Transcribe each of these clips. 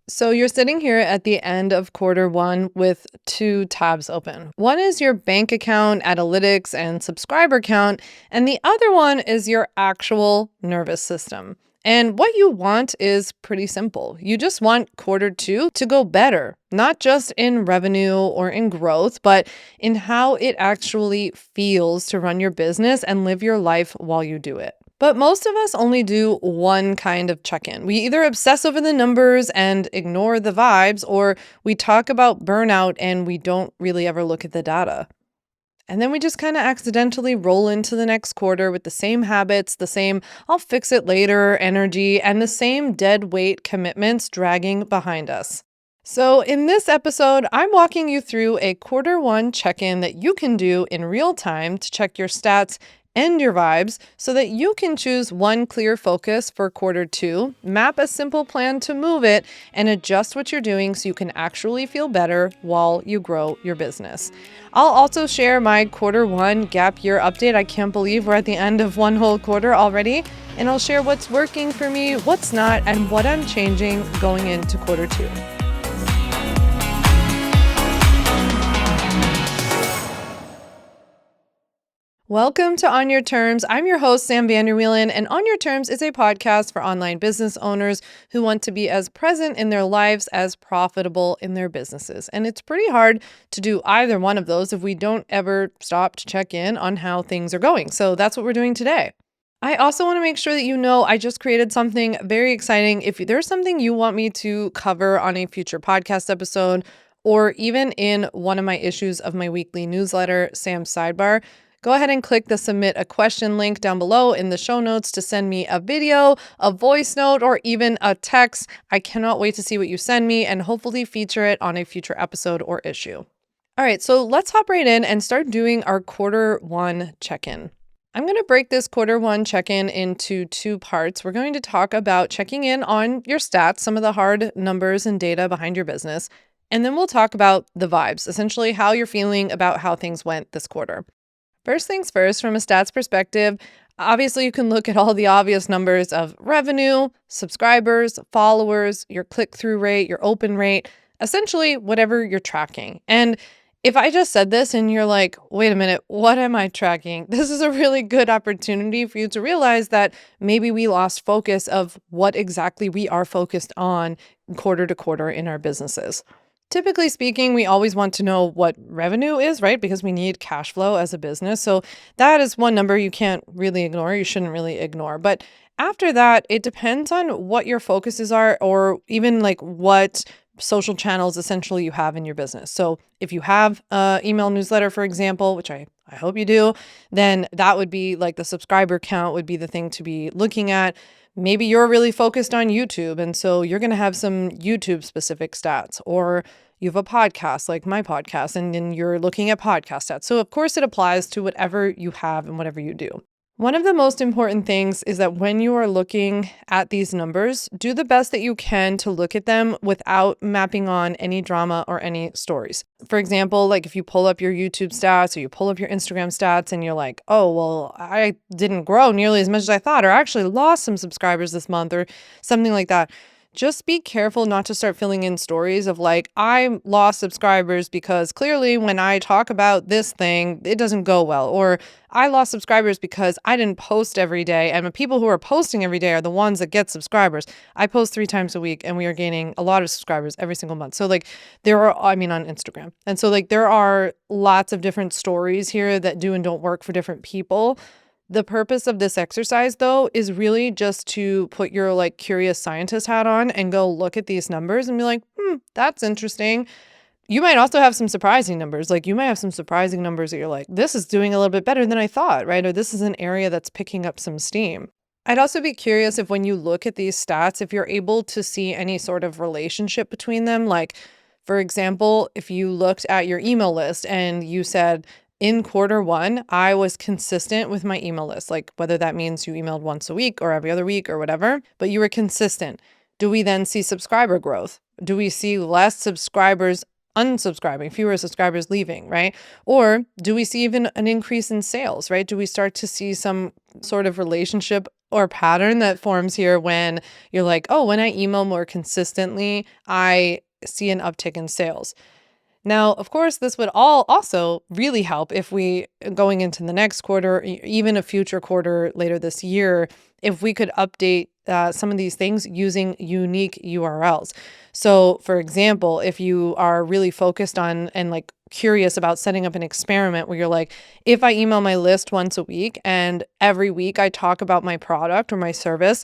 So you're sitting here at the end of quarter one with two tabs open. One is your bank account, analytics, and subscriber count, and the other one is your actual nervous system. And what you want is pretty simple. You just want quarter two to go better, not just in revenue or in growth, but in how it actually feels to run your business and live your life while you do it. But most of us only do one kind of check-in. We either obsess over the numbers and ignore the vibes, or we talk about burnout and we don't really ever look at the data. And then we just kind of accidentally roll into the next quarter with the same habits, the same I'll fix it later energy, and the same dead weight commitments dragging behind us. So, in this episode, I'm walking you through a quarter one check in that you can do in real time to check your stats and your vibes so that you can choose one clear focus for quarter two, map a simple plan to move it, and adjust what you're doing so you can actually feel better while you grow your business. I'll also share my quarter one gap year update. I can't believe we're at the end of one whole quarter already. And I'll share what's working for me, what's not, and what I'm changing going into quarter two. Welcome to On Your Terms. I'm your host, Vander, and On Your Terms is a podcast for online business owners who want to be as present in their lives as profitable in their businesses. And it's pretty hard to do either one of those if we don't ever stop to check in on how things are going. So that's what we're doing today. I also want to make sure that you know I just created something very exciting. If there's something you want me to cover on a future podcast episode, or even in one of my issues of my weekly newsletter, Sam's Sidebar, go ahead and click the submit a question link down below in the show notes to send me a video, a voice note, or even a text. I cannot wait to see what you send me and hopefully feature it on a future episode or issue. All right, so let's hop right in and start doing our quarter one check-in. I'm going to break this quarter one check-in into two parts. We're going to talk about checking in on your stats, some of the hard numbers and data behind your business, and then we'll talk about the vibes, essentially how you're feeling about how things went this quarter. First things first, from a stats perspective, obviously you can look at all the obvious numbers of revenue, subscribers, followers, your click-through rate, your open rate, essentially whatever you're tracking. And if I just said this and you're like, wait a minute, what am I tracking? This is a really good opportunity for you to realize that maybe we lost focus of what exactly we are focused on quarter to quarter in our businesses. Typically speaking, we always want to know what revenue is, right? Because we need cash flow as a business. So that is one number you can't really ignore. You shouldn't really ignore. But after that, it depends on what your focuses are, or even like what social channels essentially you have in your business. So if you have an email newsletter, for example, which I hope you do, then that would be like the subscriber count would be the thing to be looking at. Maybe you're really focused on YouTube, and so you're going to have some YouTube specific stats, or you have a podcast like my podcast, and then you're looking at podcast stats. So of course it applies to whatever you have and whatever you do. One of the most important things is that when you are looking at these numbers, do the best that you can to look at them without mapping on any drama or any stories. For example, like if you pull up your YouTube stats or you pull up your Instagram stats and you're like, oh, well, I didn't grow nearly as much as I thought, or I actually lost some subscribers this month or something like that. Just be careful not to start filling in stories of like, I lost subscribers because clearly when I talk about this thing, it doesn't go well. Or I lost subscribers because I didn't post every day. And the people who are posting every day are the ones that get subscribers. I post 3 times a week and we are gaining a lot of subscribers every single month. So like on Instagram. And so like there are lots of different stories here that do and don't work for different people. The purpose of this exercise, though, is really just to put your like curious scientist hat on and go look at these numbers and be like, that's interesting. You might also have some surprising numbers. Like you might have some surprising numbers that you're like, this is doing a little bit better than I thought, right? Or this is an area that's picking up some steam. I'd also be curious if when you look at these stats, if you're able to see any sort of relationship between them. Like, for example, if you looked at your email list and you said, in quarter one, I was consistent with my email list, like whether that means you emailed once a week or every other week or whatever, but you were consistent. Do we then see subscriber growth? Do we see less subscribers unsubscribing, fewer subscribers leaving, right? Or do we see even an increase in sales, right? Do we start to see some sort of relationship or pattern that forms here when you're like, oh, when I email more consistently, I see an uptick in sales. Now, of course, this would all also really help if we, going into the next quarter, even a future quarter later this year, if we could update some of these things using unique URLs. So, for example, if you are really focused on and like curious about setting up an experiment where you're like, if I email my list once a week and every week I talk about my product or my service,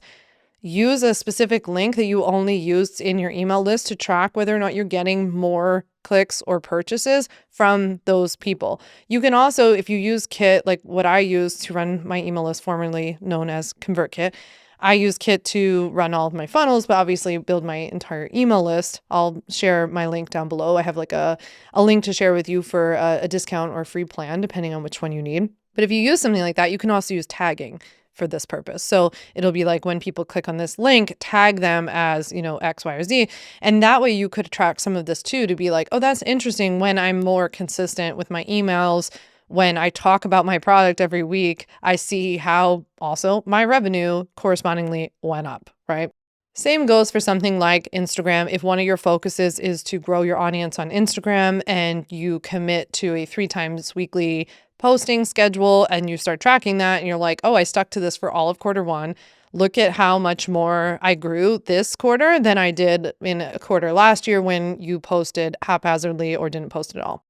use a specific link that you only used in your email list to track whether or not you're getting more clicks or purchases from those people. You can also, if you use Kit, like what I use to run my email list, formerly known as ConvertKit, I use Kit to run all of my funnels, but obviously build my entire email list. I'll share my link down below. I have like a link to share with you for a discount or free plan, depending on which one you need. But if you use something like that, you can also use tagging for this purpose. So it'll be like when people click on this link, tag them as, X, Y, or Z. And that way you could track some of this too, to be like, oh, that's interesting. When I'm more consistent with my emails, when I talk about my product every week, I see how also my revenue correspondingly went up, right? Same goes for something like Instagram. If one of your focuses is to grow your audience on Instagram and you commit to a 3 times weekly posting schedule and you start tracking that and you're like, oh, I stuck to this for all of quarter 1. Look at how much more I grew this quarter than I did in a quarter last year when you posted haphazardly or didn't post at all.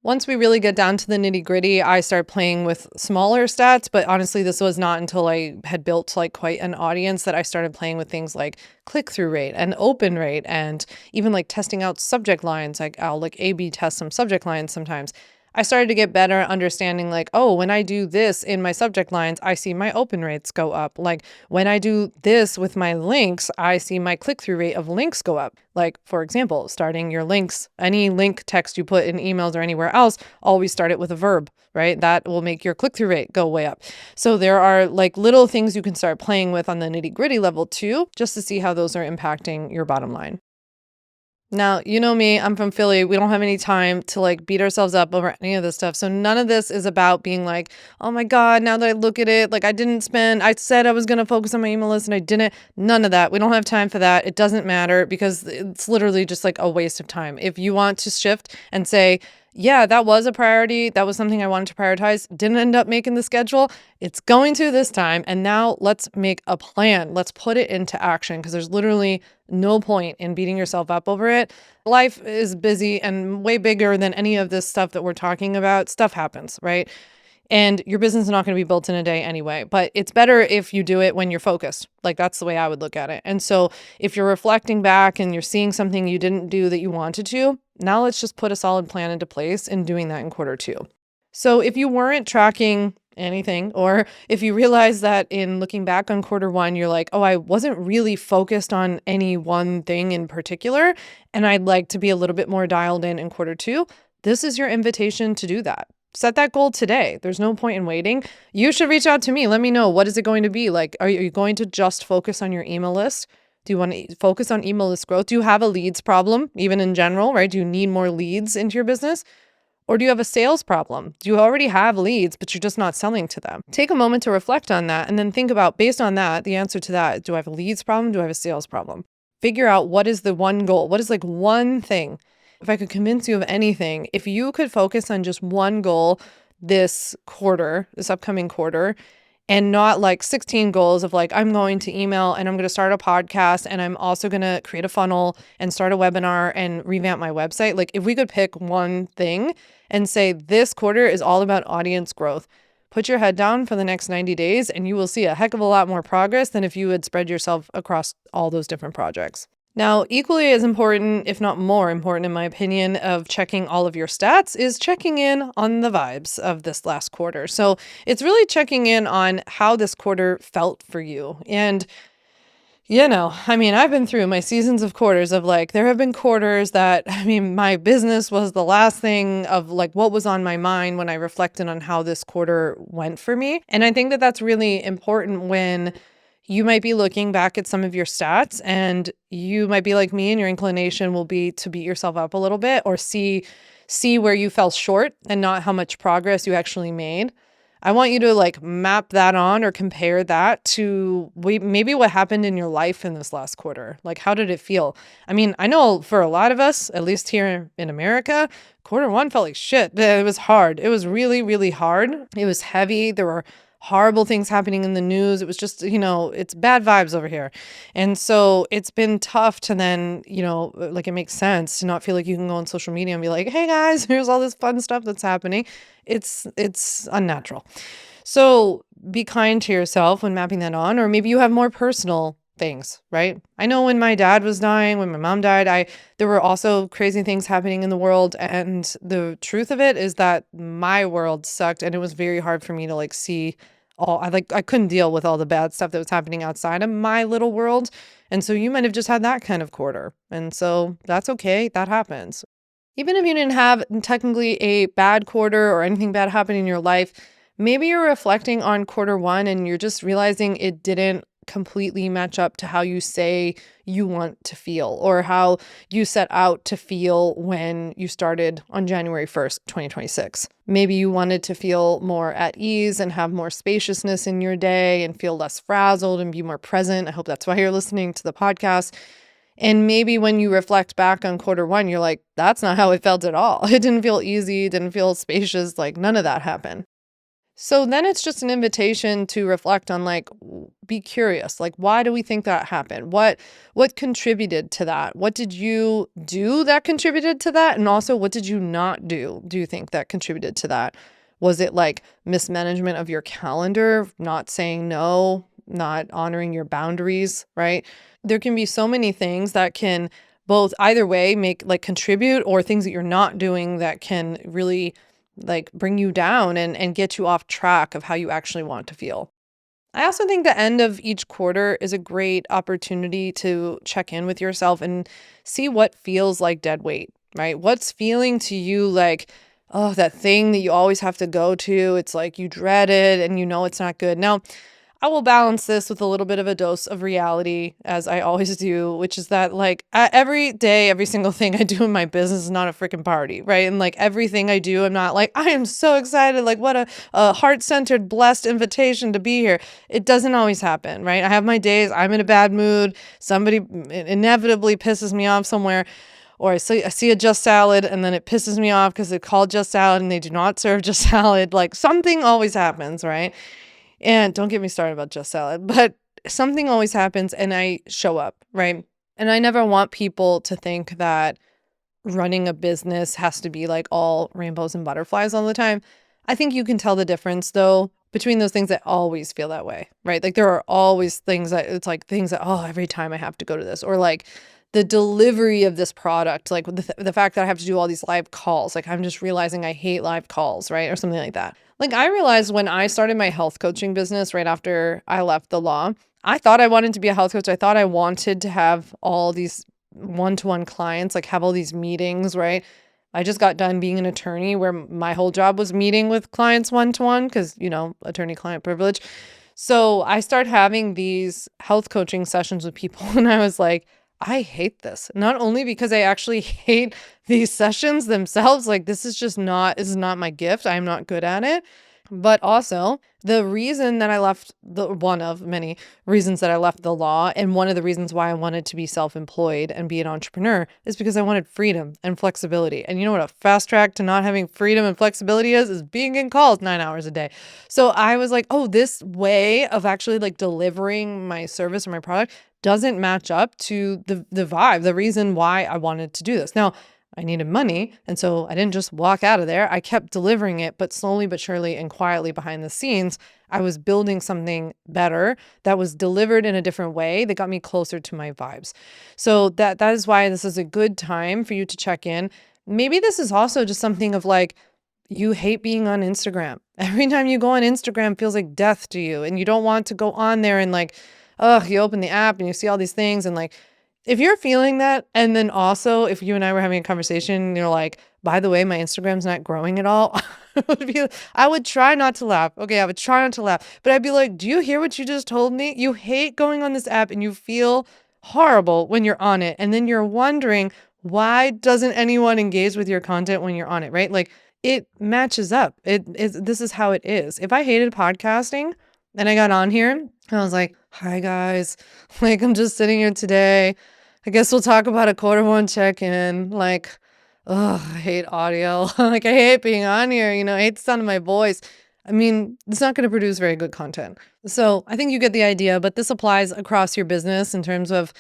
Once we really get down to the nitty gritty, I start playing with smaller stats, but honestly, this was not until I had built like quite an audience that I started playing with things like click-through rate and open rate and even like testing out subject lines. Like I'll like A/B test some subject lines sometimes. I started to get better understanding like, oh, when I do this in my subject lines, I see my open rates go up. Like when I do this with my links, I see my click-through rate of links go up. Like, for example, starting your links, any link text you put in emails or anywhere else, always start it with a verb, right? That will make your click-through rate go way up. So there are like little things you can start playing with on the nitty-gritty level too, just to see how those are impacting your bottom line. Now, you know me, I'm from Philly. We don't have any time to like beat ourselves up over any of this stuff. So none of this is about being like, oh my God, now that I look at it, like I said I was going to focus on my email list and I didn't. None of that. We don't have time for that. It doesn't matter because it's literally just like a waste of time. If you want to shift and say, yeah, that was a priority. That was something I wanted to prioritize. Didn't end up making the schedule. It's going to this time. And now let's make a plan. Let's put it into action because there's literally no point in beating yourself up over it. Life is busy and way bigger than any of this stuff that we're talking about. Stuff happens, right? And your business is not going to be built in a day anyway, but it's better if you do it when you're focused. Like that's the way I would look at it. And so if you're reflecting back and you're seeing something you didn't do that you wanted to, now let's just put a solid plan into place in doing that in quarter 2. So if you weren't tracking anything, or if you realize that in looking back on quarter 1, you're like, oh, I wasn't really focused on any one thing in particular, and I'd like to be a little bit more dialed in quarter 2, this is your invitation to do that. Set that goal today. There's no point in waiting. You should reach out to me. Let me know, what is it going to be? Like, are you going to just focus on your email list? Do you want to focus on email list growth? Do you have a leads problem, even in general, right? Do you need more leads into your business? Or do you have a sales problem? Do you already have leads, but you're just not selling to them? Take a moment to reflect on that and then think about, based on that, the answer to that. Do I have a leads problem? Do I have a sales problem? Figure out what is the one goal. What is like one thing? If I could convince you of anything, if you could focus on just one goal this upcoming quarter, and not like 16 goals of like, I'm going to email and I'm going to start a podcast and I'm also going to create a funnel and start a webinar and revamp my website. Like if we could pick one thing and say this quarter is all about audience growth, put your head down for the next 90 days and you will see a heck of a lot more progress than if you had spread yourself across all those different projects. Now, equally as important, if not more important, in my opinion, of checking all of your stats is checking in on the vibes of this last quarter. So it's really checking in on how this quarter felt for you. And, I've been through my seasons of quarters of like, there have been quarters that, my business was the last thing of like what was on my mind when I reflected on how this quarter went for me. And I think that that's really important when you might be looking back at some of your stats and you might be like me and your inclination will be to beat yourself up a little bit or see where you fell short and not how much progress you actually made. I want you to like map that on or compare that to maybe what happened in your life in this last quarter. Like, how did it feel? I mean, I know for a lot of us, at least here in America, quarter one felt like shit. It was hard. It was really, really hard. It was heavy. There were horrible things happening in the news. It was just, it's bad vibes over here. And so it's been tough to then, like it makes sense to not feel like you can go on social media and be like, hey guys, here's all this fun stuff that's happening. It's unnatural. So be kind to yourself when mapping that on, or maybe you have more personal things, right? I know when my dad was dying, when my mom died, there were also crazy things happening in the world. And the truth of it is that my world sucked and it was very hard for me to like see I couldn't deal with all the bad stuff that was happening outside of my little world. And so you might have just had that kind of quarter. And so that's okay. That happens. Even if you didn't have technically a bad quarter or anything bad happen in your life, maybe you're reflecting on quarter one and you're just realizing it didn't completely match up to how you say you want to feel or how you set out to feel when you started on January 1st, 2026. Maybe you wanted to feel more at ease and have more spaciousness in your day and feel less frazzled and be more present. I hope that's why you're listening to the podcast. And maybe when you reflect back on quarter one, you're like, that's not how it felt at all. It didn't feel easy, didn't feel spacious, like none of that happened. So then it's just an invitation to reflect on like, be curious, like, why do we think that happened? What contributed to that? What did you do that contributed to that? And also, what did you not do you think that contributed to that? Was it like mismanagement of your calendar, not saying no, not honoring your boundaries, right? There can be so many things that can both either way make like contribute, or things that you're not doing that can really like bring you down and get you off track of how you actually want to feel. I also think the end of each quarter is a great opportunity to check in with yourself and see what feels like dead weight, right? What's feeling to you like, oh, that thing that you always have to go to. It's like you dread it and you know it's not good. Now, I will balance this with a little bit of a dose of reality, as I always do, which is that like every day, every single thing I do in my business is not a freaking party, right? And like everything I do, I'm not like, I am so excited, like what a heart-centered, blessed invitation to be here. It doesn't always happen, right? I have my days, I'm in a bad mood, somebody inevitably pisses me off somewhere, or I see a Just Salad and then it pisses me off because they called Just Salad and they do not serve Just Salad. Like something always happens, right? And don't get me started about Just Salad, but something always happens and I show up, right? And I never want people to think that running a business has to be like all rainbows and butterflies all the time. I think you can tell the difference though between those things that always feel that way, right? Like there are always things that it's like things that, oh, every time I have to go to this, or like the delivery of this product, like the fact that I have to do all these live calls, like I'm just realizing I hate live calls, right? Or something like that. Like I realized when I started my health coaching business right after I left the law, I thought I wanted to be a health coach. I thought I wanted to have all these one-to-one clients, like have all these meetings, right? I just got done being an attorney where my whole job was meeting with clients one-to-one because, attorney-client privilege. So I started having these health coaching sessions with people and I was like, I hate this. Not only because I actually hate these sessions themselves, like this is not my gift. I'm not good at it. But also the reason that I left one of many reasons that I left the law, and one of the reasons why I wanted to be self-employed and be an entrepreneur, is because I wanted freedom and flexibility. And you know what a fast track to not having freedom and flexibility is being in calls 9 hours a day. So I was like, oh, this way of actually like delivering my service or my product doesn't match up to the vibe, the reason why I wanted to do this. Now, I needed money, and so I didn't just walk out of there. I kept delivering it, but slowly but surely and quietly behind the scenes, I was building something better that was delivered in a different way that got me closer to my vibes. So that is why this is a good time for you to check in. Maybe this is also just something of like, you hate being on Instagram. Every time you go on Instagram feels like death to you, and you don't want to go on there and like, you open the app and you see all these things and like, if you're feeling that, and then also if you and I were having a conversation and you're like, by the way, my Instagram's not growing at all, I would try not to laugh. Okay, I would try not to laugh. But I'd be like, do you hear what you just told me? You hate going on this app and you feel horrible when you're on it. And then you're wondering, why doesn't anyone engage with your content when you're on it, right? Like it matches up. This is how it is. If I hated podcasting and I got on here and I was like, hi guys, like I'm just sitting here today. I guess we'll talk about a quarter one check-in. Like, oh, I hate audio. Like I hate being on here, I hate the sound of my voice. I mean, it's not going to produce very good content. So I think you get the idea, but this applies across your business in terms of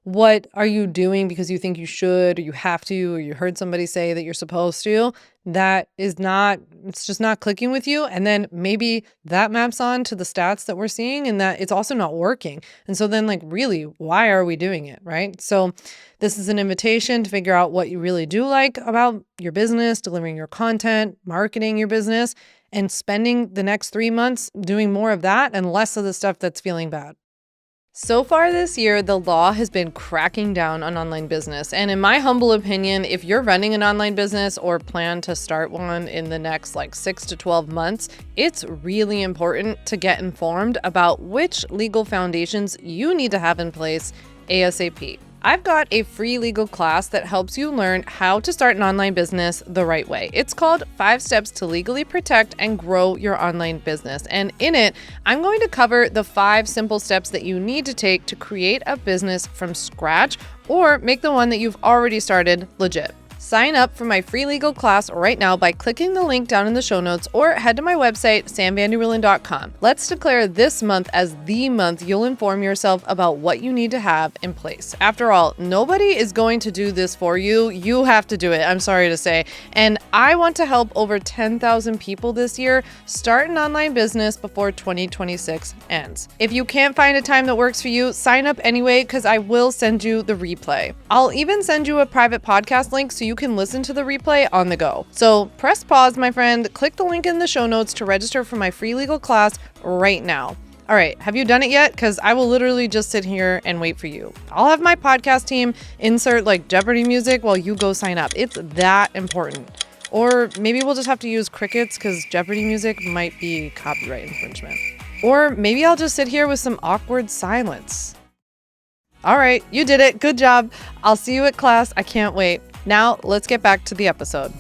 what are you doing because you think you should or you have to or you heard somebody say that you're supposed to. That is not, it's just not clicking with you. And then maybe that maps on to the stats that we're seeing and that it's also not working. And so then, like, really, why are we doing it, right? So this is an invitation to figure out what you really do like about your business, delivering your content, marketing your business, and spending the next 3 months doing more of that and less of the stuff that's feeling bad. So far this year, the law has been cracking down on online business. And in my humble opinion, if you're running an online business or plan to start one in the next 6 to 12 months, it's really important to get informed about which legal foundations you need to have in place ASAP. I've got a free legal class that helps you learn how to start an online business the right way. It's called 5 Steps to Legally Protect and Grow Your Online Business. And in it, I'm going to cover the 5 simple steps that you need to take to create a business from scratch or make the one that you've already started legit. Sign up for my free legal class right now by clicking the link down in the show notes or head to my website, samvanderwielen.com. Let's declare this month as the month you'll inform yourself about what you need to have in place. After all, nobody is going to do this for you. You have to do it, I'm sorry to say. And I want to help over 10,000 people this year start an online business before 2026 ends. If you can't find a time that works for you, sign up anyway because I will send you the replay. I'll even send you a private podcast link so you can listen to the replay on the go. So press pause, my friend, click the link in the show notes to register for my free legal class right now. All right, have you done it yet? Because I will literally just sit here and wait for you. I'll have my podcast team insert Jeopardy music while you go sign up. It's that important. Or maybe we'll just have to use crickets because Jeopardy music might be copyright infringement. Or maybe I'll just sit here with some awkward silence. All right, you did it. Good job. I'll see you at class. I can't wait. Now, let's get back to the episode.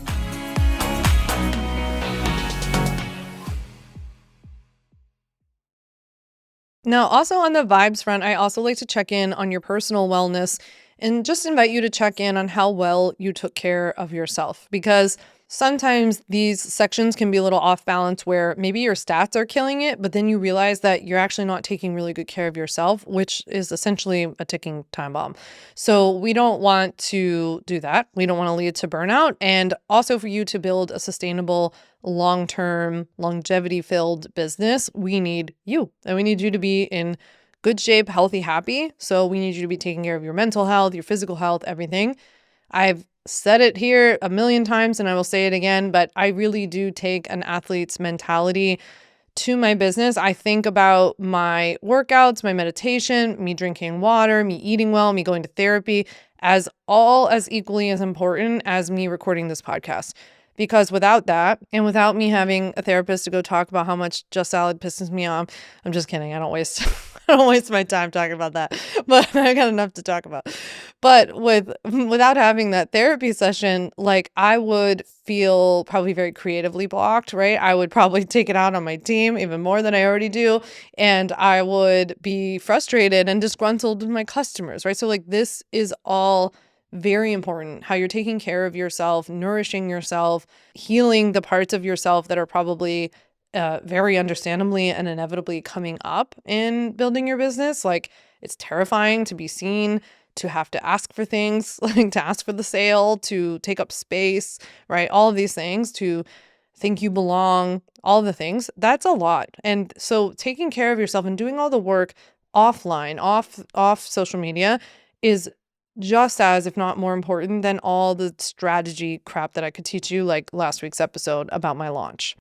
Now, also on the vibes front, I also like to check in on your personal wellness and just invite you to check in on how well you took care of yourself, because sometimes these sections can be a little off balance where maybe your stats are killing it, but then you realize that you're actually not taking really good care of yourself, which is essentially a ticking time bomb. So we don't want to do that. We don't want to lead to burnout. And also for you to build a sustainable, long-term, longevity-filled business, we need you. And we need you to be in good shape, healthy, happy. So we need you to be taking care of your mental health, your physical health, everything. I've said it here a million times and I will say it again, but I really do take an athlete's mentality to my business. I think about my workouts, my meditation, me drinking water, me eating well, me going to therapy as all as equally as important as me recording this podcast. Because without that, and without me having a therapist to go talk about how much Just Salad pisses me off, I'm just kidding. I don't waste my time talking about that, but I got enough to talk about. But without having that therapy session, I would feel probably very creatively blocked, right? I would probably take it out on my team even more than I already do. And I would be frustrated and disgruntled with my customers, right? So this is all very important, how you're taking care of yourself, nourishing yourself, healing the parts of yourself that are probably very understandably and inevitably coming up in building your business. It's terrifying to be seen, to have to ask for things, to ask for the sale, to take up space, right? All of these things, to think you belong, all the things. That's a lot. And so taking care of yourself and doing all the work offline, off social media is just as, if not more important than all the strategy crap that I could teach you, like last week's episode about my launch.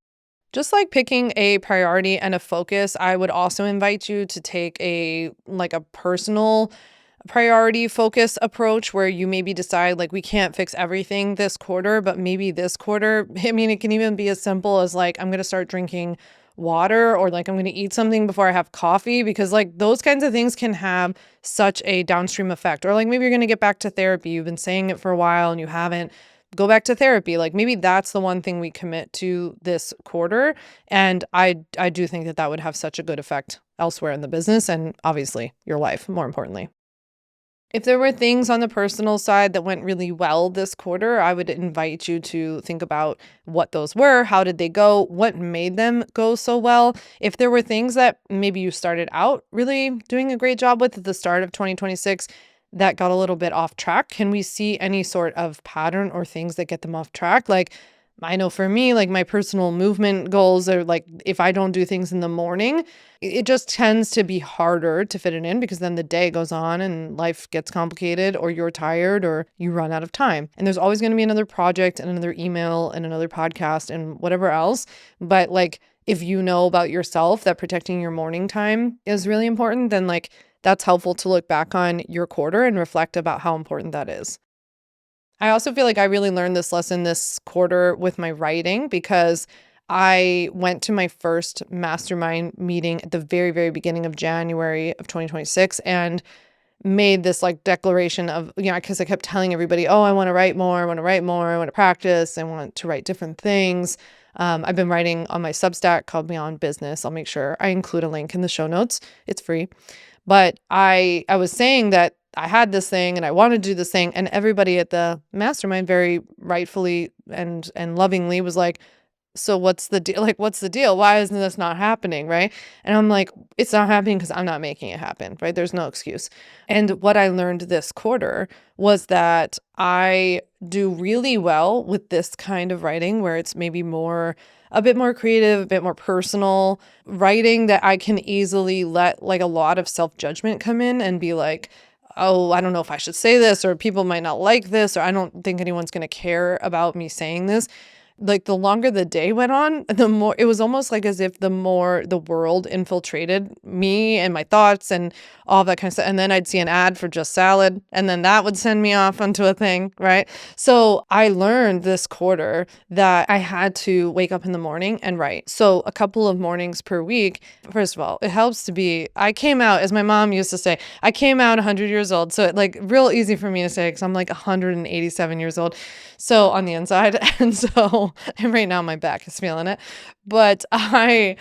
Just like picking a priority and a focus, I would also invite you to take a personal priority focus approach where you maybe decide we can't fix everything this quarter, but maybe this quarter, it can even be as simple as I'm going to start drinking water, or I'm going to eat something before I have coffee, because those kinds of things can have such a downstream effect. Or maybe you're going to get back to therapy. You've been saying it for a while and you haven't. go back to therapy. Like maybe that's the one thing we commit to this quarter. And I do think that would have such a good effect elsewhere in the business and obviously your life, more importantly. If there were things on the personal side that went really well this quarter, I would invite you to think about what those were. How did they go? What made them go so well? If there were things that maybe you started out really doing a great job with at the start of 2026 that got a little bit off track, can we see any sort of pattern or things that get them off track? Like, I know for me, like my personal movement goals are like if I don't do things in the morning, it just tends to be harder to fit it in because then the day goes on and life gets complicated or you're tired or you run out of time. And there's always going to be another project and another email and another podcast and whatever else. But like if you know about yourself that protecting your morning time is really important, then like that's helpful to look back on your quarter and reflect about how important that is. I also feel like I really learned this lesson this quarter with my writing because I went to my first mastermind meeting at the very, very beginning of January of 2026 and made this like declaration of, because I kept telling everybody, oh, I want to write more, I want to write more, I want to practice, I want to write different things. I've been writing on my Substack called Beyond Business. I'll make sure I include a link in the show notes. It's free. But I was saying that I had this thing and I wanted to do this thing, and everybody at the mastermind very rightfully and lovingly was like, so what's the deal? Like, what's the deal? Why isn't this not happening? Right. And I'm like, it's not happening because I'm not making it happen. Right. There's no excuse. And what I learned this quarter was that I do really well with this kind of writing where it's maybe a bit more creative, a bit more personal writing that I can easily let like a lot of self-judgment come in and be like, oh, I don't know if I should say this, or people might not like this, or I don't think anyone's going to care about me saying this. Like the longer the day went on, the more it was almost like as if the more the world infiltrated me and my thoughts and all that kind of stuff. And then I'd see an ad for Just Salad, and then that would send me off onto a thing, right? So I learned this quarter that I had to wake up in the morning and write. So a couple of mornings per week. First of all, it helps to be, I came out, as my mom used to say, I came out 100 years old. So it like real easy for me to say because I'm like 187 years old. So on the inside. And so, and right now my back is feeling it, but I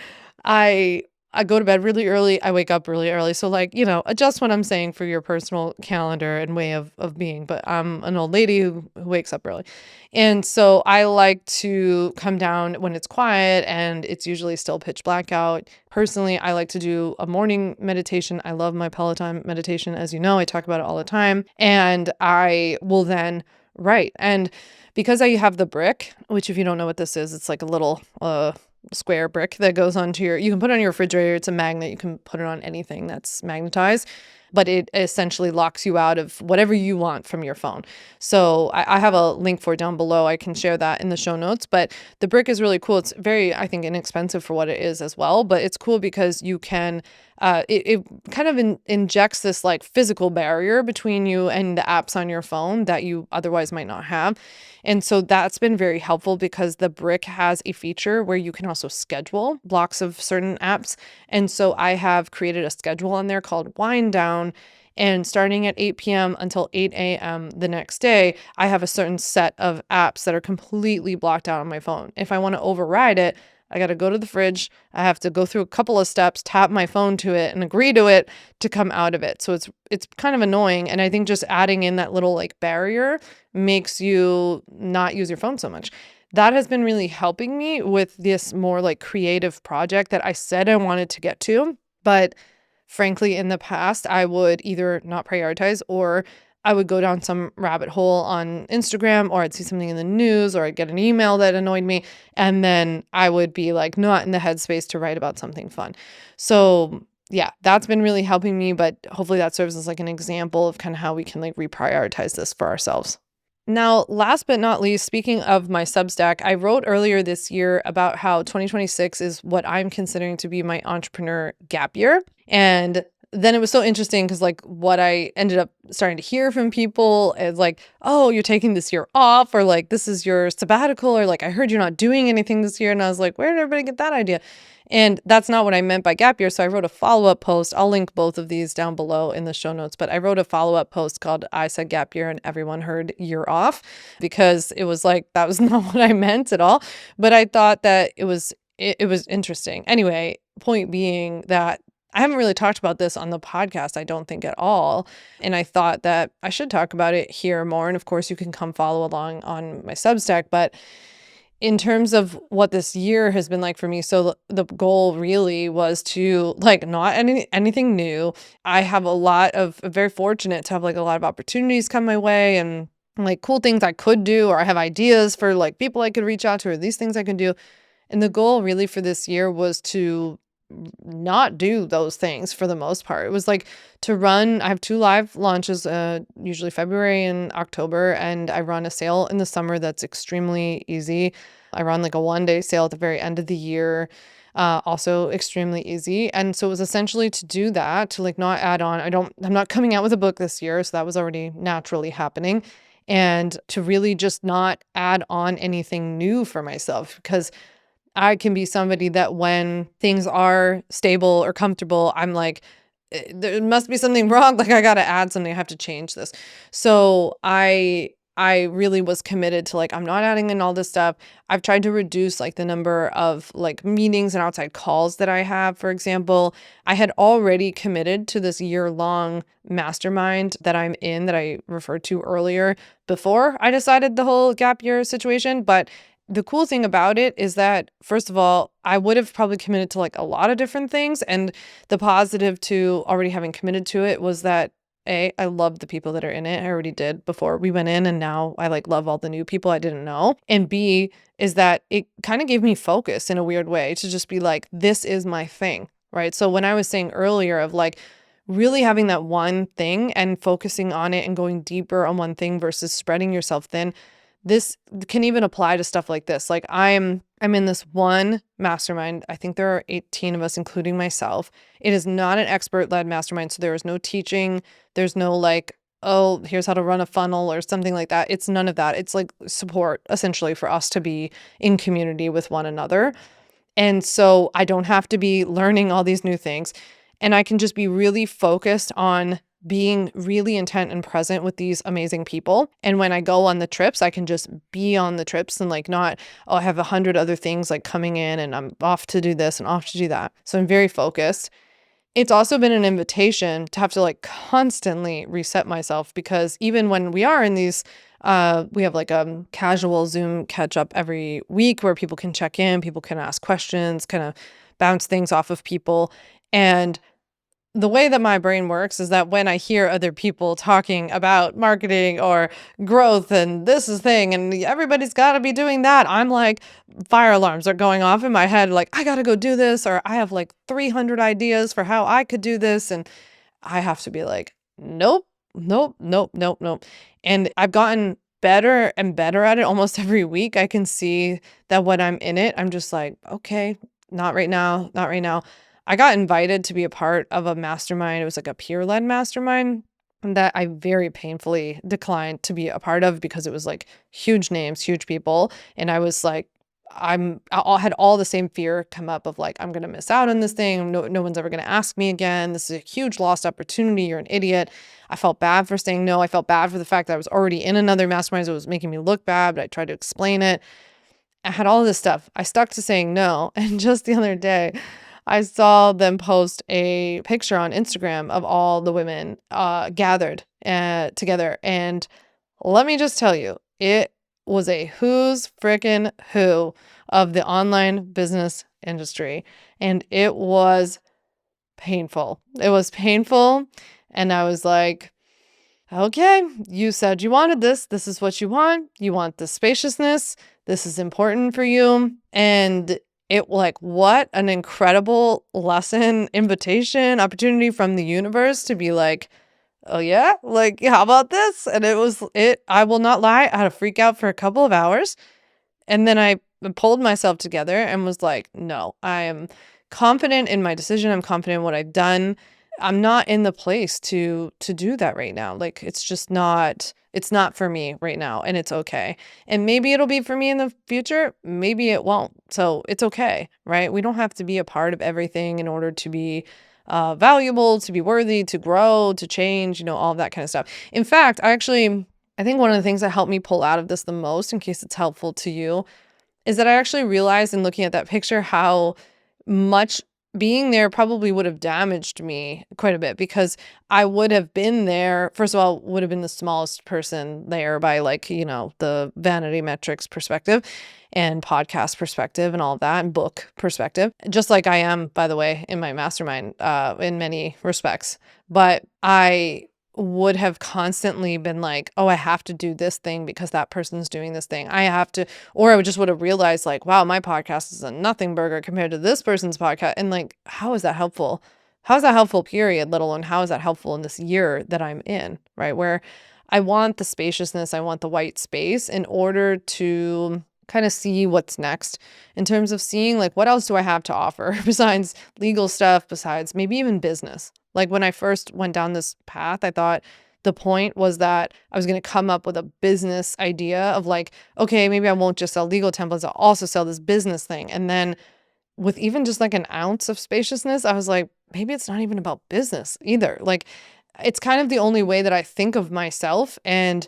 go to bed really early. I wake up really early. So like, adjust what I'm saying for your personal calendar and way of being, but I'm an old lady who wakes up early. And so I like to come down when it's quiet and it's usually still pitch black out. Personally, I like to do a morning meditation. I love my Peloton meditation. As you know, I talk about it all the time, and I will then write. And because I have the brick, which if you don't know what this is, it's like a little square brick that goes onto you can put it on your refrigerator. It's a magnet. You can put it on anything that's magnetized, but it essentially locks you out of whatever you want from your phone. So I have a link for it down below. I can share that in the show notes, but the brick is really cool. It's very, I think, inexpensive for what it is as well, but it's cool because you can it kind of injects this like physical barrier between you and the apps on your phone that you otherwise might not have. And so that's been very helpful because the brick has a feature where you can also schedule blocks of certain apps. And so I have created a schedule on there called Wind Down. And starting at 8 p.m. until 8 a.m. the next day, I have a certain set of apps that are completely blocked out on my phone. If I want to override it, I got to go to the fridge. I have to go through a couple of steps, tap my phone to it and agree to it to come out of it. So it's kind of annoying. And I think just adding in that little like barrier makes you not use your phone so much. That has been really helping me with this more like creative project that I said I wanted to get to. But frankly, in the past, I would either not prioritize or I would go down some rabbit hole on Instagram, or I'd see something in the news, or I'd get an email that annoyed me. And then I would be like not in the headspace to write about something fun. So yeah, that's been really helping me, but hopefully that serves as like an example of kind of how we can like reprioritize this for ourselves. Now, last but not least, speaking of my Substack, I wrote earlier this year about how 2026 is what I'm considering to be my entrepreneur gap year. And then it was so interesting because like what I ended up starting to hear from people is like, oh, you're taking this year off, or like this is your sabbatical, or like I heard you're not doing anything this year. And I was like, where did everybody get that idea? And that's not what I meant by gap year. So I wrote a follow-up post. I'll link both of these down below in the show notes, but I wrote a follow-up post called I Said Gap Year and Everyone Heard Year Off, because it was like, that was not what I meant at all. But I thought that it was interesting. Anyway, point being that I haven't really talked about this on the podcast, I don't think at all. And I thought that I should talk about it here more. And of course, you can come follow along on my Substack. But in terms of what this year has been like for me, so the goal really was to like not anything new. I have very fortunate to have like a lot of opportunities come my way and like cool things I could do, or I have ideas for like people I could reach out to, or these things I can do. And the goal really for this year was to not do those things for the most part. It was like to run. I have 2 live launches, usually February and October, and I run a sale in the summer that's extremely easy. I run like a 1-day sale at the very end of the year, also extremely easy. And so it was essentially to do that, to like not add on. I'm not coming out with a book this year, so that was already naturally happening. And to really just not add on anything new for myself, because I can be somebody that when things are stable or comfortable, I'm like, there must be something wrong. Like I got to add something. I have to change this. So I really was committed to like, I'm not adding in all this stuff. I've tried to reduce like the number of like meetings and outside calls that I have. For example, I had already committed to this year-long mastermind that I'm in, that I referred to earlier, before I decided the whole gap year situation. But the cool thing about it is that, first of all, I would have probably committed to like a lot of different things. And the positive to already having committed to it was that I love the people that are in it. I already did before we went in, and now I like love all the new people I didn't know. And B is that it kind of gave me focus in a weird way to just be like, this is my thing, right? So when I was saying earlier of like really having that one thing and focusing on it and going deeper on one thing versus spreading yourself thin, this can even apply to stuff like this. Like I'm in this one mastermind. I think there are 18 of us, including myself. It is not an expert-led mastermind. So there is no teaching. There's no like, oh, here's how to run a funnel or something like that. It's none of that. It's like support essentially for us to be in community with one another. And so I don't have to be learning all these new things. And I can just be really focused on being really intent and present with these amazing people. And when I go on the trips, I can just be on the trips and like not, oh, I have 100 other things like coming in and I'm off to do this and off to do that. So I'm very focused. It's also been an invitation to have to like constantly reset myself, because even when we are in these, we have like a casual Zoom catch up every week where people can check in, people can ask questions, kind of bounce things off of people. And the way that my brain works is that when I hear other people talking about marketing or growth and this is thing and everybody's got to be doing that, I'm like, fire alarms are going off in my head. Like, I got to go do this, or I have like 300 ideas for how I could do this. And I have to be like, nope, nope, nope, nope, nope. And I've gotten better and better at it almost every week. I can see that when I'm in it, I'm just like, okay, not right now, not right now. I got invited to be a part of a mastermind. It was like a peer-led mastermind that I very painfully declined to be a part of, because it was like huge names, huge people. And I was like, I had all the same fear come up of like, I'm going to miss out on this thing. No one's ever going to ask me again. This is a huge lost opportunity. You're an idiot. I felt bad for saying no. I felt bad for the fact that I was already in another mastermind. So it was making me look bad, but I tried to explain it. I had all this stuff. I stuck to saying no. And just the other day, I saw them post a picture on Instagram of all the women gathered together. And let me just tell you, it was a who's frickin' who of the online business industry. And it was painful. It was painful. And I was like, okay, you said you wanted this. This is what you want. You want the spaciousness. This is important for you. And it like, what an incredible lesson, invitation, opportunity from the universe to be like, oh yeah, like, how about this? And I will not lie, I had a freak out for a couple of hours. And then I pulled myself together and was like, no, I am confident in my decision. I'm confident in what I've done. I'm not in the place to do that right now. Like it's not for me right now, and it's okay. And maybe it'll be for me in the future, maybe it won't. So it's okay, right? We don't have to be a part of everything in order to be valuable, to be worthy, to grow, to change, all of that kind of stuff. In fact, I think one of the things that helped me pull out of this the most, in case it's helpful to you, is that I actually realized in looking at that picture how much being there probably would have damaged me quite a bit, because I would have been there. First of all, would have been the smallest person there by like, the vanity metrics perspective and podcast perspective and all of that and book perspective, just like I am, by the way, in my mastermind, in many respects. But I would have constantly been like, oh, I have to do this thing because that person's doing this thing. I have to, or I would just would have realized like, wow, my podcast is a nothing burger compared to this person's podcast. And like, how is that helpful? How is that helpful, period, let alone how is that helpful in this year that I'm in, right? Where I want the spaciousness, I want the white space in order to kind of see what's next in terms of seeing like, what else do I have to offer besides legal stuff, besides maybe even business. Like when I first went down this path, I thought the point was that I was going to come up with a business idea of like, okay, maybe I won't just sell legal templates, I'll also sell this business thing. And then with even just like an ounce of spaciousness, I was like, maybe it's not even about business either. Like it's kind of the only way that I think of myself. And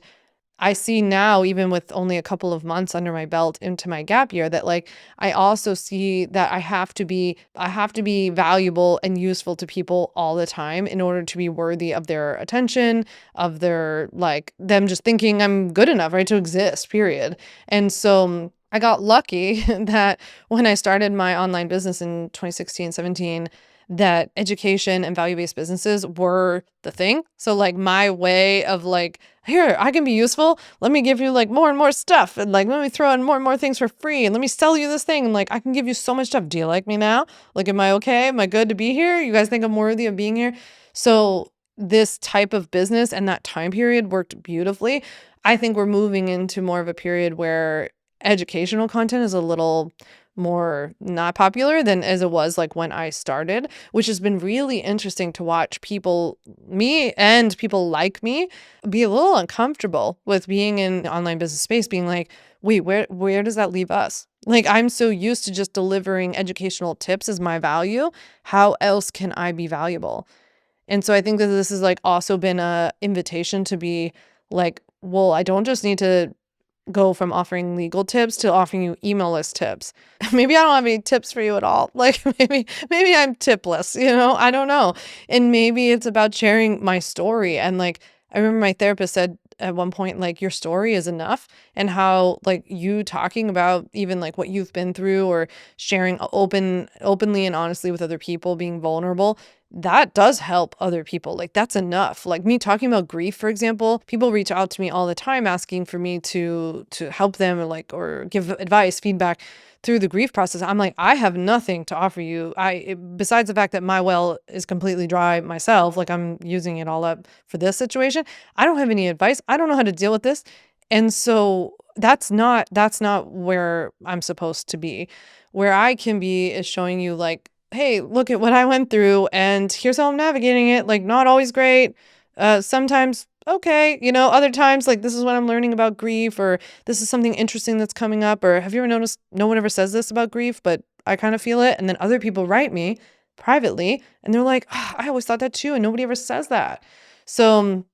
I see now, even with only a couple of months under my belt into my gap year, that like I also see that I have to be valuable and useful to people all the time in order to be worthy of their attention, of their like them just thinking I'm good enough, right, to exist, period. And so I got lucky that when I started my online business in 2016, 17, that education and value-based businesses were the thing. So like my way of like, here, I can be useful. Let me give you like more and more stuff. And like, let me throw in more and more things for free. And let me sell you this thing. And like, I can give you so much stuff. Do you like me now? Like, am I okay? Am I good to be here? You guys think I'm worthy of being here? So this type of business and that time period worked beautifully. I think we're moving into more of a period where educational content is a little more not popular than as it was like when I started, which has been really interesting to watch people, me and people like me, be a little uncomfortable with being in the online business space, being like, wait, where does that leave us? Like, I'm so used to just delivering educational tips as my value. How else can I be valuable? And so I think that this has like also been a invitation to be like, well, I don't just need to go from offering legal tips to offering you email list tips. Maybe I don't have any tips for you at all. Like maybe I'm tipless, I don't know. And maybe it's about sharing my story. And like I remember my therapist said at one point, like, your story is enough, and how like you talking about even like what you've been through or sharing openly and honestly with other people, being vulnerable, that does help other people. Like that's enough. Like me talking about grief, for example, people reach out to me all the time asking for me to help them or give advice, feedback through the grief process. I'm like, I have nothing to offer you. Besides the fact that my well is completely dry myself, like I'm using it all up for this situation. I don't have any advice. I don't know how to deal with this. And so that's not where I'm supposed to be. Where I can be is showing you like, hey, look at what I went through and here's how I'm navigating it. Like not always great. Sometimes okay, other times like this is what I'm learning about grief, or this is something interesting that's coming up, or have you ever noticed no one ever says this about grief, but I kind of feel it. And then other people write me privately and they're like, "Ah, I always thought that too, and nobody ever says that." So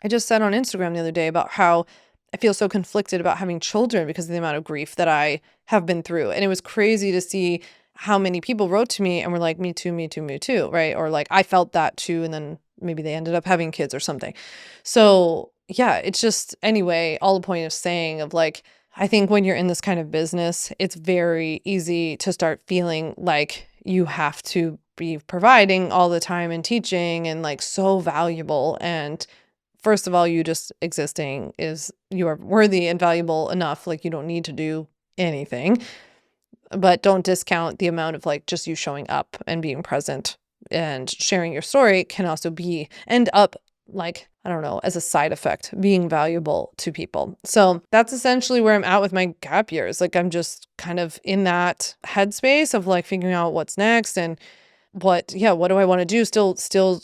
I just said on Instagram the other day about how I feel so conflicted about having children because of the amount of grief that I have been through. And it was crazy to see how many people wrote to me and were like, me too, me too, me too, right? Or like, I felt that too. And then maybe they ended up having kids or something. So yeah, it's just, anyway, all the point of saying of like, I think when you're in this kind of business, it's very easy to start feeling like you have to be providing all the time and teaching and like so valuable. And first of all, you just existing you are worthy and valuable enough. Like you don't need to do anything, but don't discount the amount of like just you showing up and being present and sharing your story can also end up like, I don't know, as a side effect, being valuable to people. So that's essentially where I'm at with my gap years. Like I'm just kind of in that headspace of like figuring out what's next and what do I want to do? Still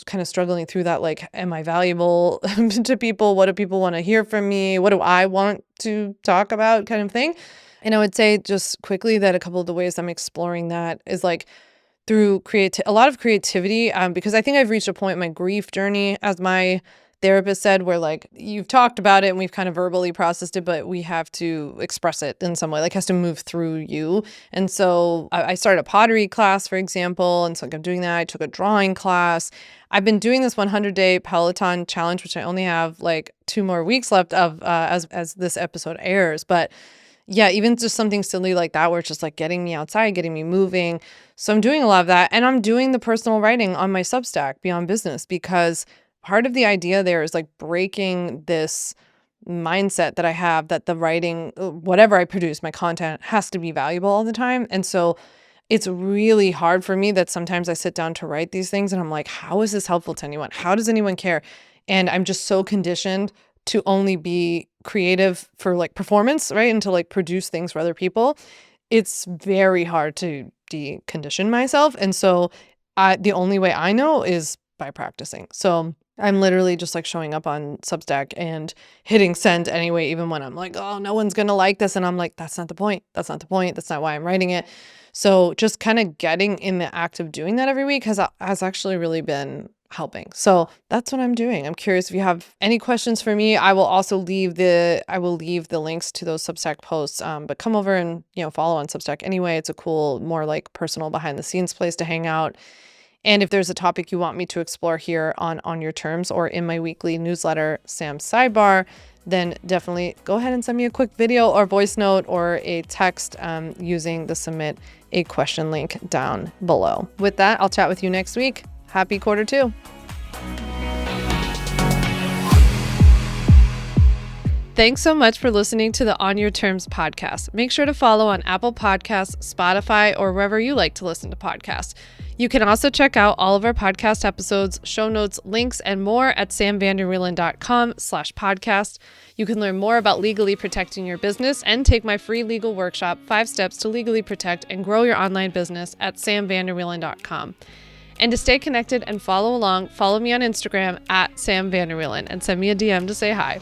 kind of struggling through that. Like, am I valuable to people? What do people want to hear from me? What do I want to talk about, kind of thing? And I would say just quickly that a couple of the ways I'm exploring that is like through a lot of creativity, because I think I've reached a point in my grief journey, as my therapist said, where like you've talked about it and we've kind of verbally processed it, but we have to express it in some way, like has to move through you. And so I started a pottery class, for example. And so like I'm doing that. I took a drawing class. I've been doing this 100-day Peloton challenge, which I only have like 2 more weeks left of as this episode airs. But yeah, even just something silly like that, where it's just like getting me outside, getting me moving. So I'm doing a lot of that. And I'm doing the personal writing on my Substack, Beyond Business, because part of the idea there is like breaking this mindset that I have that the writing, whatever I produce, my content has to be valuable all the time. And so it's really hard for me that sometimes I sit down to write these things and I'm like, how is this helpful to anyone? How does anyone care? And I'm just so conditioned to only be creative for like performance, right? And to like produce things for other people. It's very hard to decondition myself. And so the only way I know is by practicing. So I'm literally just like showing up on Substack and hitting send anyway, even when I'm like, oh, no one's going to like this. And I'm like, that's not the point. That's not the point. That's not why I'm writing it. So just kind of getting in the act of doing that every week has actually really been helping. So that's what I'm doing. I'm curious if you have any questions for me. I will also leave the links to those Substack posts. But come over and, follow on Substack anyway. It's a cool, more like personal behind the scenes place to hang out. And if there's a topic you want me to explore here on Your Terms or in my weekly newsletter, Sam's Sidebar, then definitely go ahead and send me a quick video or voice note or a text using the submit a question link down below. With that, I'll chat with you next week. Happy Q2. Thanks so much for listening to the On Your Terms podcast. Make sure to follow on Apple Podcasts, Spotify, or wherever you like to listen to podcasts. You can also check out all of our podcast episodes, show notes, links, and more at samvanderwielen.com/podcast. You can learn more about legally protecting your business and take my free legal workshop, 5 Steps to Legally Protect and Grow Your Online Business at samvanderwielen.com. And to stay connected and follow along, follow me on Instagram at samvanderwielen and send me a DM to say hi.